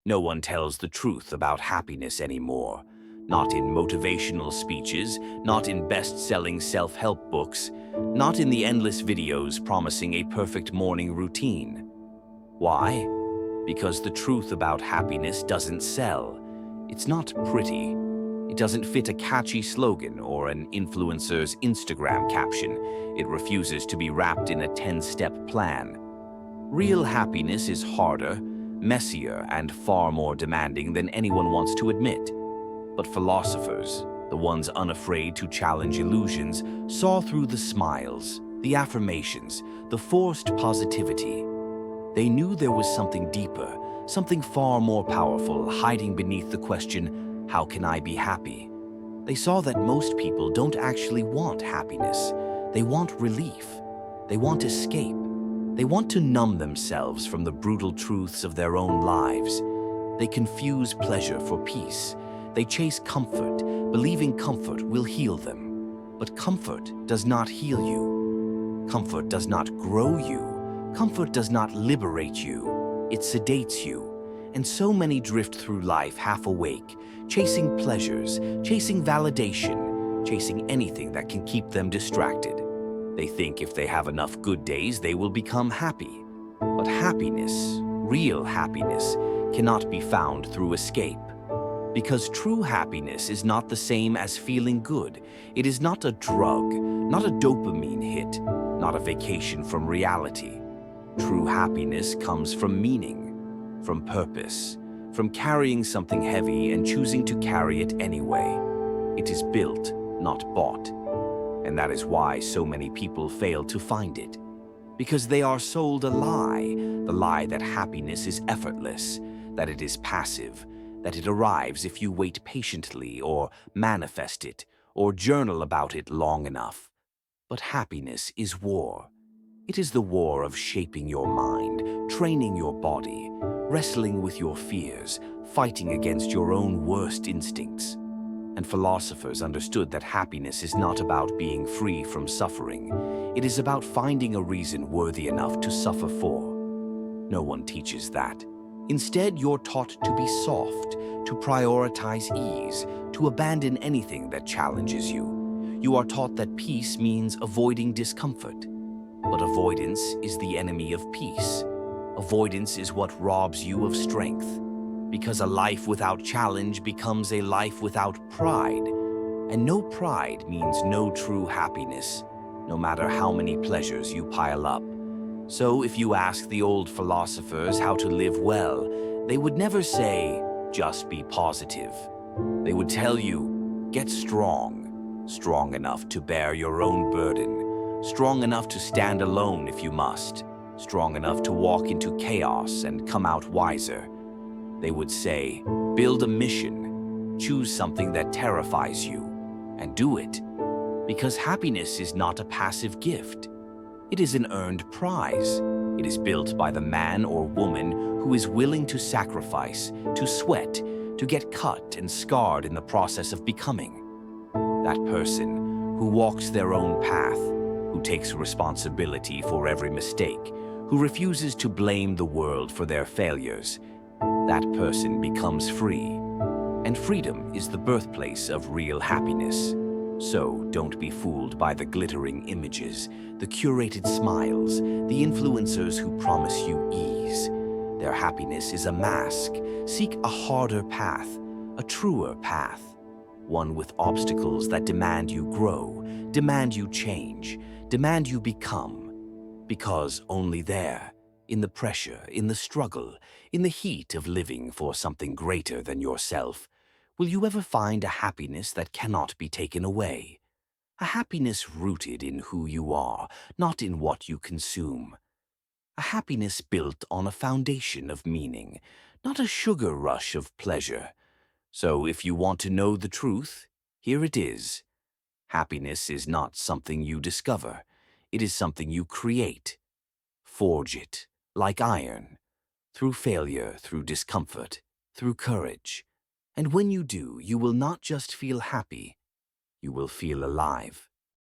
No one tells the truth about happiness anymore. Not in motivational speeches, not in best-selling self-help books, not in the endless videos promising a perfect morning routine. Why? Because the truth about happiness doesn't sell. It's not pretty. It doesn't fit a catchy slogan or an influencer's Instagram caption. It refuses to be wrapped in a 10-step plan. Real happiness is harder, messier, and far more demanding than anyone wants to admit. But philosophers, the ones unafraid to challenge illusions, saw through the smiles, the affirmations, the forced positivity. They knew there was something deeper, something far more powerful, hiding beneath the question, how can I be happy? They saw that most people don't actually want happiness. They want relief. They want escape. They want to numb themselves from the brutal truths of their own lives. They confuse pleasure for peace. They chase comfort, believing comfort will heal them. But comfort does not heal you. Comfort does not grow you. Comfort does not liberate you. It sedates you. And so many drift through life half awake, chasing pleasures, chasing validation, chasing anything that can keep them distracted. They think if they have enough good days, they will become happy. But happiness, real happiness, cannot be found through escape. Because true happiness is not the same as feeling good. It is not a drug, not a dopamine hit, not a vacation from reality. True happiness comes from meaning, from purpose, from carrying something heavy and choosing to carry it anyway. It is built, not bought. And that is why so many people fail to find it. Because they are sold a lie, the lie that happiness is effortless, that it is passive, that it arrives if you wait patiently or manifest it or journal about it long enough. But happiness is war. It is the war of shaping your mind, training your body, wrestling with your fears, fighting against your own worst instincts. And philosophers understood that happiness is not about being free from suffering. It is about finding a reason worthy enough to suffer for. No one teaches that. Instead, you're taught to be soft, to prioritize ease, to abandon anything that challenges you. You are taught that peace means avoiding discomfort. But avoidance is the enemy of peace. Avoidance is what robs you of strength. Because a life without challenge becomes a life without pride. And no pride means no true happiness, no matter how many pleasures you pile up. So if you ask the old philosophers how to live well, they would never say, just be positive. They would tell you, get strong, strong enough to bear your own burden, strong enough to stand alone if you must, strong enough to walk into chaos and come out wiser. They would say, build a mission, choose something that terrifies you, and do it. Because happiness is not a passive gift. It is an earned prize. It is built by the man or woman who is willing to sacrifice, to sweat, to get cut and scarred in the process of becoming. That person who walks their own path, who takes responsibility for every mistake, who refuses to blame the world for their failures, that person becomes free. And freedom is the birthplace of real happiness. So don't be fooled by the glittering images, the curated smiles, the influencers who promise you ease. Their happiness is a mask. Seek a harder path, a truer path. One with obstacles that demand you grow, demand you change, demand you become. Because only there, in the pressure, in the struggle, in the heat of living for something greater than yourself, will you ever find a happiness that cannot be taken away? A happiness rooted in who you are, not in what you consume. A happiness built on a foundation of meaning, not a sugar rush of pleasure. So if you want to know the truth, here it is. Happiness is not something you discover. It is something you create. Forge it, like iron, through failure, through discomfort, through courage. And when you do, you will not just feel happy, you will feel alive.